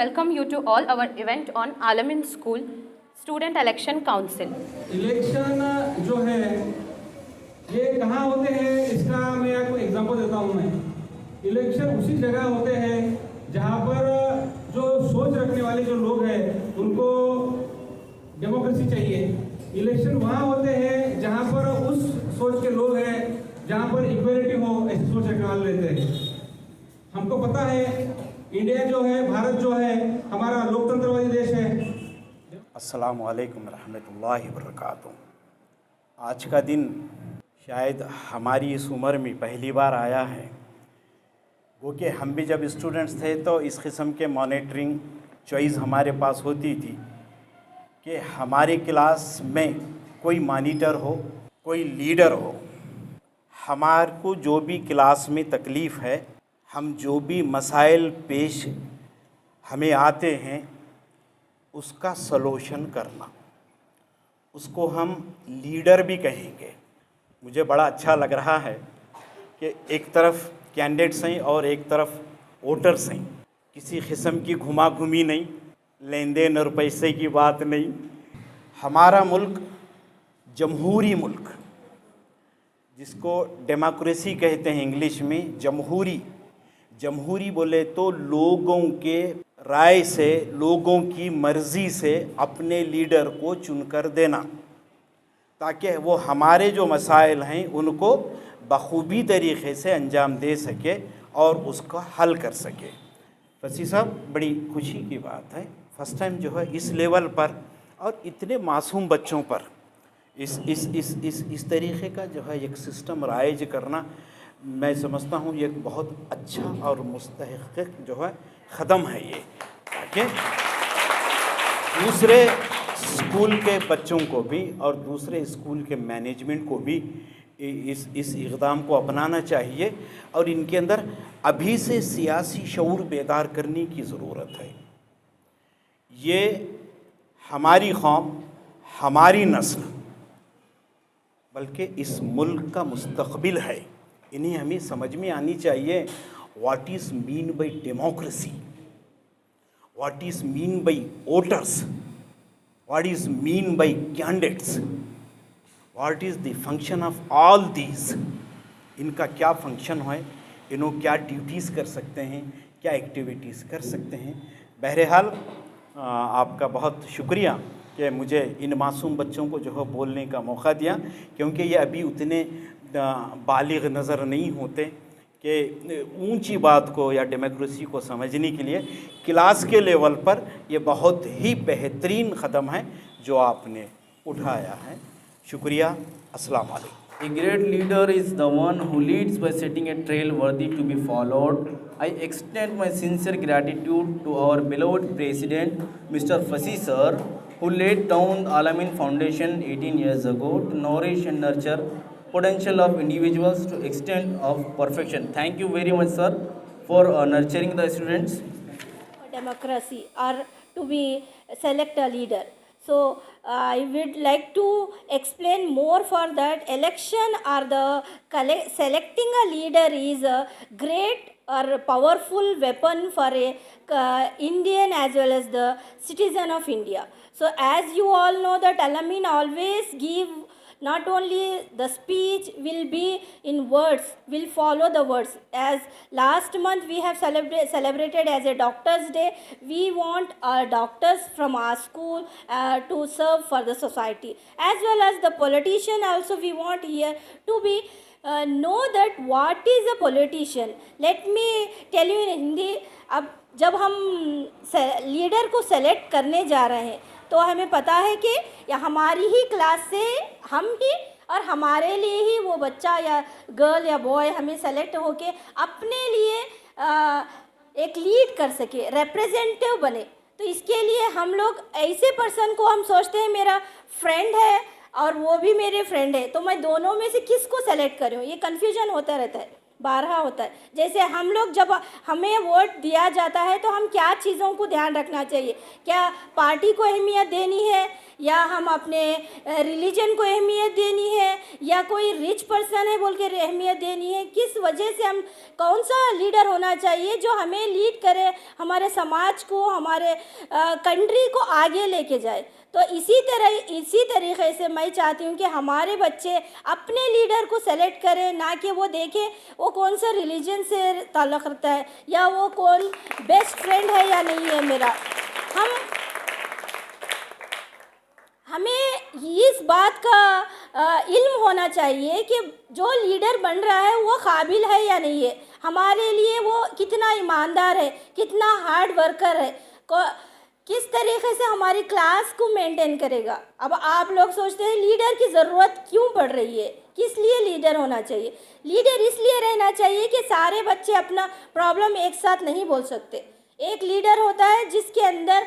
welcome you to all our event on Alamin School Student Election Council. Election जो है ये कहाँ होते हैं, इसका मैं आपको एग्जांपल देता हूँ। मैं इलेक्शन उसी जगह होते हैं जहाँ पर जो सोच रखने वाले जो लोग हैं उनको डेमोक्रेसी चाहिए। इलेक्शन वहाँ होते हैं जहाँ पर उस सोच के लोग हैं, जहाँ पर इक्वलिटी हो, ऐसी सोच रखने वाले रहते हैं। हमको पता है इंडिया जो है, भारत जो है, हमारा लोकतंत्रवादी देश है। अस्सलामु अलैकुम रहमतुल्लाहि वबरकातुहू। आज का दिन शायद हमारी इस उम्र में पहली बार आया है। वो कि हम भी जब स्टूडेंट्स थे तो इस किस्म के मॉनिटरिंग चॉइस हमारे पास होती थी कि हमारे क्लास में कोई मॉनिटर हो, कोई लीडर हो। हमारे को जो भी क्लास में तकलीफ़ है, हम जो भी मसाइल पेश हमें आते हैं उसका सलूशन करना, उसको हम लीडर भी कहेंगे। मुझे बड़ा अच्छा लग रहा है कि एक तरफ कैंडिडेट्स हैं और एक तरफ वोटर्स हैं। किसी किस्म की घुमा घुमी नहीं, लेन देन और पैसे की बात नहीं। हमारा मुल्क जमहूरी मुल्क, जिसको डेमोक्रेसी कहते हैं इंग्लिश में, जमहूरी बोले तो लोगों के राय से, लोगों की मर्ज़ी से अपने लीडर को चुनकर देना, ताकि वो हमारे जो मसाइल हैं उनको बखूबी तरीक़े से अंजाम दे सके और उसका हल कर सके। फसी साहब, बड़ी खुशी की बात है, फ़र्स्ट टाइम जो है इस लेवल पर और इतने मासूम बच्चों पर इस तरीक़े का जो है एक सिस्टम राइज करना, मैं समझता हूँ ये बहुत अच्छा और मुस्तहक़ जो है ख़दम है ये, ताकि दूसरे स्कूल के बच्चों को भी और दूसरे स्कूल के मैनेजमेंट को भी इस इक़दाम को अपनाना चाहिए और इनके अंदर अभी से सियासी शऊर बेदार करने की ज़रूरत है। ये हमारी कौम, हमारी नस्ल, बल्कि इस मुल्क का मुस्तक़बिल है। इन्हें हमें समझ में आनी चाहिए what is mean by democracy, what is mean by voters, what is mean by candidates, what is the function of all these. इनका क्या फंक्शन है, इन्हों क्या ड्यूटीज़ कर सकते हैं, क्या एक्टिविटीज़ कर सकते हैं। बहरहाल आपका बहुत शुक्रिया कि मुझे इन मासूम बच्चों को जो है बोलने का मौका दिया, क्योंकि ये अभी उतने बालिग नज़र नहीं होते कि ऊंची बात को या डेमोक्रेसी को समझने के लिए। क्लास के लेवल पर ये बहुत ही बेहतरीन क़दम है जो आपने उठाया है। शुक्रिया। अस्सलाम वालेकुम। A great leader is the one who leads by setting a trail worthy to be followed. I extend my sincere gratitude to our beloved President, Mr. Fasi Sir, who laid down Alamin Foundation 18 years ago to nourish and nurture potential of individuals to extent of perfection. Thank you very much, sir, for nurturing the students. Democracy or to be select a leader. So I would like to explain more for that. Election or the selecting a leader is a great or powerful weapon for a Indian as well as the citizen of India. So as you all know that Alamin always give not only the speech will be in words, will follow the words. As last month we have celebrated as a Doctors' Day, we want our doctors from our school to serve for the society. As well as the politician also we want here to be know that what is a politician. Let me tell you in Hindi, अब जब हम leader को select करने जा रहे हैं तो हमें पता है कि या हमारी ही क्लास से हम ही और हमारे लिए ही वो बच्चा या गर्ल या बॉय हमें सेलेक्ट होके अपने लिए एक लीड कर सके, रिप्रेजेंटेटिव बने। तो इसके लिए हम लोग ऐसे पर्सन को हम सोचते हैं मेरा फ्रेंड है और वो भी मेरे फ्रेंड है, तो मैं दोनों में से किसको सेलेक्ट करूँ, ये कन्फ्यूजन होता रहता है। 12 होता है। जैसे हम लोग जब हमें वोट दिया जाता है तो हम क्या चीज़ों को ध्यान रखना चाहिए, क्या पार्टी को अहमियत देनी है या हम अपने रिलीजन को अहमियत देनी है या कोई रिच पर्सन है बोल के अहमियत देनी है, किस वजह से हम कौन सा लीडर होना चाहिए जो हमें लीड करे, हमारे समाज को, हमारे कंट्री को आगे लेके जाए। तो इसी तरीके से मैं चाहती हूँ कि हमारे बच्चे अपने लीडर को सेलेक्ट करें, ना कि वो देखें वो कौन सा रिलीजन से ताल्लुक़ रखता है या वो कौन बेस्ट फ्रेंड है या नहीं है मेरा। हमें इस बात का इल्म होना चाहिए कि जो लीडर बन रहा है वो काबिल है या नहीं है, हमारे लिए वो कितना ईमानदार है, कितना हार्ड वर्कर है, किस तरीके से हमारी क्लास को मेंटेन करेगा। अब आप लोग सोचते हैं लीडर की ज़रूरत क्यों पड़ रही है, किस लिए लीडर होना चाहिए। लीडर इसलिए रहना चाहिए कि सारे बच्चे अपना प्रॉब्लम एक साथ नहीं बोल सकते। एक लीडर होता है जिसके अंदर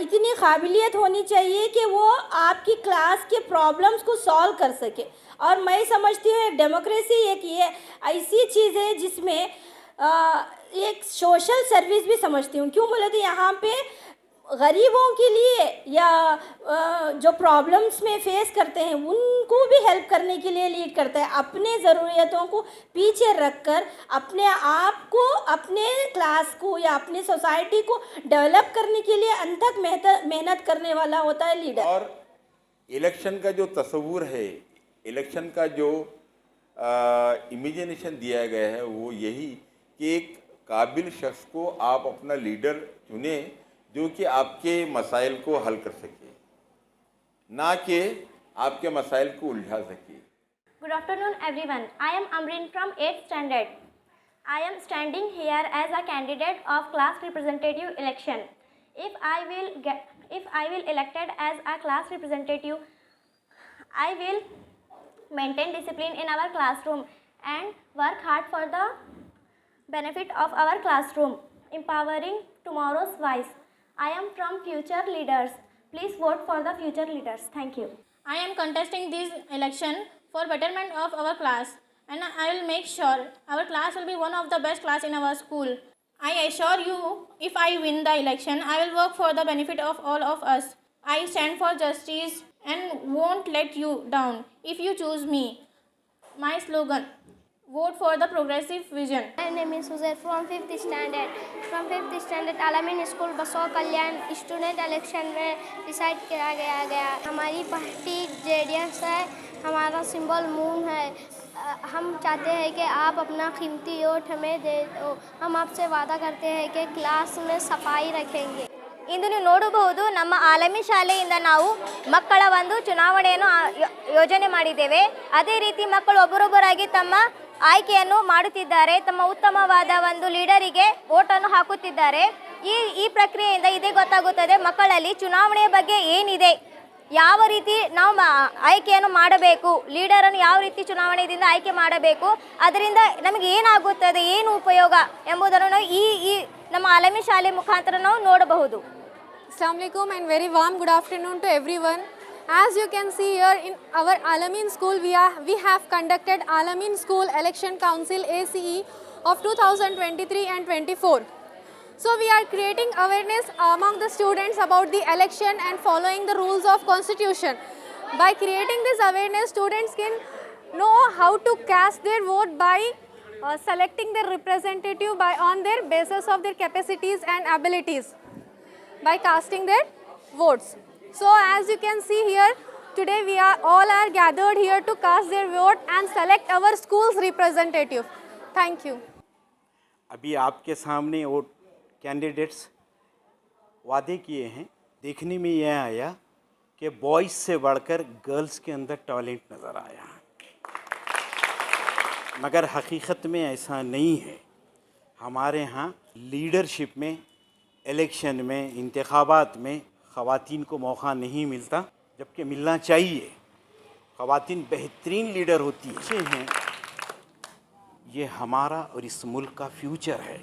इतनी काबिलियत होनी चाहिए कि वो आपकी क्लास के प्रॉब्लम्स को सॉल्व कर सके। और मैं समझती हूँ एक डेमोक्रेसी एक ये ऐसी चीज़ है जिसमें एक सोशल सर्विस भी समझती हूँ। क्यों बोले तो यहाँ पे गरीबों के लिए या जो प्रॉब्लम्स में फेस करते हैं उनको भी हेल्प करने के लिए लीड करता है। अपने ज़रूरियतों को पीछे रखकर अपने आप को, अपने क्लास को या अपनी सोसाइटी को डेवलप करने के लिए अनथक मेहनत करने वाला होता है लीडर। और इलेक्शन का जो तस्वूर है, इलेक्शन का जो इमेजिनेशन दिया गया है वो यही कि एक काबिल शख्स को आप अपना लीडर चुने जो कि आपके मसाइल को हल कर सके, ना कि आपके मसाइल को उलझा सके। Good afternoon everyone. I am Amrin from 8th standard. I am standing here as a candidate of class representative election. If I will elected as a class representative, I will maintain discipline in our classroom and work hard for the benefit of our classroom, empowering tomorrow's voice. I am from future leaders. Please vote for the future leaders. Thank you. I am contesting this election for betterment of our class, and I will make sure our class will be one of the best class in our school. I assure you, if I win the election, I will work for the benefit of all of us. I stand for justice and won't let you down if you choose me. My slogan: vote for the progressive vision. My name is Suzair from 5th standard. From 5th standard Alamin School बसवा कल्याण student election में decide किया गया। हमारी party JDS है, हमारा symbol moon है। हम चाहते हैं कि आप अपना कीमती वोट हमें दे दो। हम आपसे वादा करते हैं कि क्लास में सफाई रखेंगे। ಇಂದು ನೀವು ನೋಡಬಹುದು ನಮ್ಮ ಆಲಮಿ ಶಾಲೆಯಿಂದ ನಾವು ಮಕ್ಕಳ ಒಂದು ಚುನಾವಣೆಯನ್ನು ಯೋಜನೆ ಮಾಡಿದ್ದೇವೆ. ಅದೇ ರೀತಿ ಮಕ್ಕಳು ಒಬ್ಬರೊಬ್ಬರಾಗಿ ತಮ್ಮ ಆಯ್ಕೆಯನ್ನು ಮಾಡುತ್ತಿದ್ದಾರೆ, ತಮ್ಮ ಉತ್ತಮವಾದ ಒಂದು ಲೀಡರಿಗೆ ವೋಟನ್ನು ಹಾಕುತ್ತಿದ್ದಾರೆ. ಈ ಪ್ರಕ್ರಿಯೆಯಿಂದ ಇದೇ ಗೊತ್ತಾಗುತ್ತದೆ ಮಕ್ಕಳಲ್ಲಿ ಚುನಾವಣೆಯ ಬಗ್ಗೆ ಏನಿದೆ, ಯಾವ ರೀತಿ ನಾವು ಆಯ್ಕೆಯನ್ನು ಮಾಡಬೇಕು, ಲೀಡರನ್ನು ಯಾವ ರೀತಿ ಚುನಾವಣೆಯಿಂದ ಆಯ್ಕೆ ಮಾಡಬೇಕು, ಅದರಿಂದ ನಮಗೆ ಏನಾಗುತ್ತದೆ, ಏನು ಉಪಯೋಗ ಎಂಬುದನ್ನು ನಾವು ಈ ನಮ್ಮ ಆಲಮಿ ಶಾಲೆ ಮುಖಾಂತರ ನಾವು ನೋಡಬಹುದು. Assalamu alaikum and very warm good afternoon to everyone. As you can see here in our Alamin school, we have conducted Alamin School Election Council ACE of 2023 and 24. So we are creating awareness among the students about the election and following the rules of constitution. By creating this awareness, students can know how to cast their vote by selecting their representative on their basis of their capacities and abilities, by casting their votes. So as you can see here, today we all are gathered here to cast their vote and select our school's representative. Thank you. अभी आपके सामने वो candidates वादे किए हैं। देखने में यह आया कि बॉयज़ से बढ़कर गर्ल्स के अंदर टैलेंट नज़र आया, मगर हकीकत में ऐसा नहीं है। हमारे यहाँ लीडरशिप में, इलेक्शन में, इंतखाबात में ख़वातीन को मौका नहीं मिलता, जबकि मिलना चाहिए। ख़वातीन बेहतरीन लीडर होती हैं। ये हमारा और इस मुल्क का फ्यूचर है।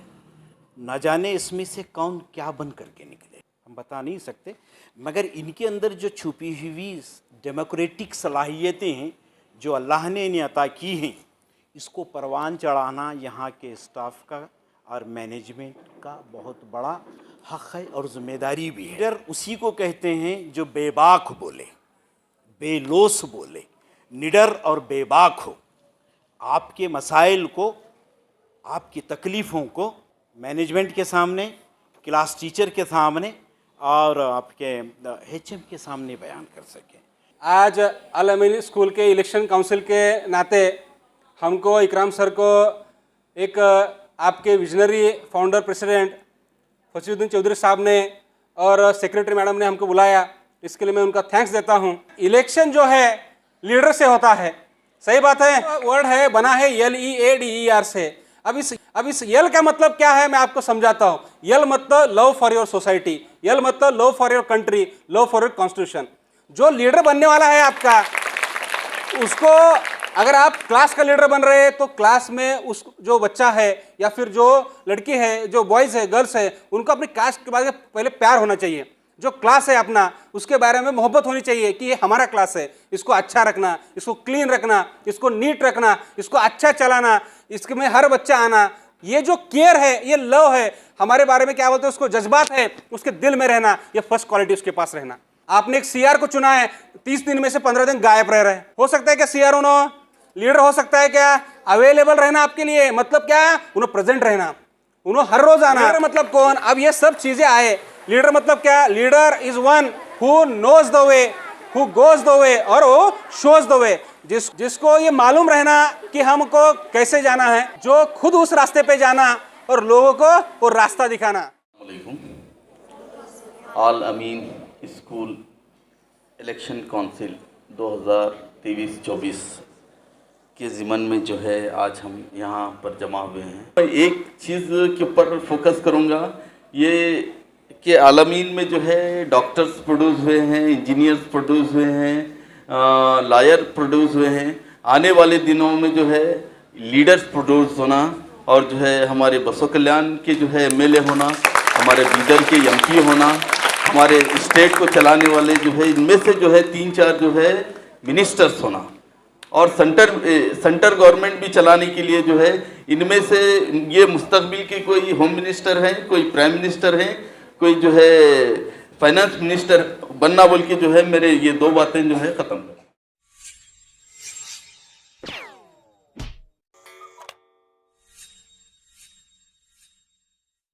न जाने इसमें से कौन क्या बन करके निकले, हम बता नहीं सकते, मगर इनके अंदर जो छुपी हुई डेमोक्रेटिक सलाहियतें हैं जो अल्लाह ने इन्हें अता की हैं, इसको परवान चढ़ाना यहाँ के स्टाफ का और मैनेजमेंट का बहुत बड़ा हक़ है और ज़िम्मेदारी भी है। लीडर उसी को कहते हैं जो बेबाक बोले, बेलोस बोले, निडर और बेबाक हो, आपके मसाइल को, आपकी तकलीफ़ों को मैनेजमेंट के सामने, क्लास टीचर के सामने और आपके HM के सामने बयान कर सकें। आज अल-अमीन स्कूल के इलेक्शन काउंसिल के नाते हमको इकराम सर को एक आपके visionary founder president Fasiuddin Chaudhary साहब ने और सेक्रेटरी मैडम ने हमको बुलाया, इसके लिए मैं उनका थैंक्स देता हूं। इलेक्शन जो है लीडर से होता है, सही बात है। वर्ड है बना है LEADER से। अब इस यल का मतलब क्या है मैं आपको समझाता हूँ। यल मतलब लव फॉर योर सोसाइटी, यल मतलब love for your country, love for your constitution. जो लीडर बनने वाला है आपका, उसको अगर आप क्लास का लीडर बन रहे हैं तो क्लास में उस जो बच्चा है या फिर जो लड़की है, जो बॉयज़ है, गर्ल्स है, उनको अपनी कास्ट के बारे में पहले प्यार होना चाहिए। जो क्लास है अपना, उसके बारे में मोहब्बत होनी चाहिए कि ये हमारा क्लास है, इसको अच्छा रखना, इसको क्लीन रखना, इसको नीट रखना, इसको अच्छा चलाना, इसमें हर बच्चा आना। ये जो केयर है, ये लव है, हमारे बारे में क्या बोलते हैं उसको, जज्बात है, उसके दिल में रहना, ये फर्स्ट क्वालिटी उसके पास रहना। आपने एक CR को चुना है, 30 दिन में से 15 दिन गायब रह रहे हैं। हो सकता है क्या CR उन्होंने लीडर हो सकता है क्या? अवेलेबल रहना आपके लिए, मतलब क्या? उन्हें प्रेजेंट रहना, उन्हें हर रोज आना। लीडर मतलब कौन? अब ये सब चीजें आए। लीडर मतलब क्या? Leader is one who knows the way, who goes the way और वो शोज द वे। जिसको ये मालूम रहना कि हमको कैसे जाना है, जो खुद उस रास्ते पे जाना और लोगों को वो रास्ता दिखाना। आल अमीन स्कूल इलेक्शन काउंसिल 2023-24 के ज़िमन में जो है आज हम यहाँ पर जमा हुए हैं। मैं एक चीज़ के ऊपर फोकस करूँगा, ये कि आलमीन में जो है डॉक्टर्स प्रोड्यूस हुए हैं, इंजीनियर्स प्रोड्यूस हुए हैं, लॉयर प्रोड्यूस हुए हैं। आने वाले दिनों में जो है लीडर्स प्रोड्यूस होना और जो है हमारे बसो कल्याण के जो है MLA होना, हमारे बीदर के MP होना, हमारे स्टेट को चलाने वाले जो है इनमें से जो है 3-4 जो है मिनिस्टर्स होना और सेंटर गवर्नमेंट भी चलाने के लिए जो है इनमें से ये मुस्तकबिल के कोई होम मिनिस्टर हैं, कोई प्राइम मिनिस्टर हैं, कोई जो है फाइनेंस मिनिस्टर बनना बोल के जो है मेरे ये 2 बातें जो है ख़त्म।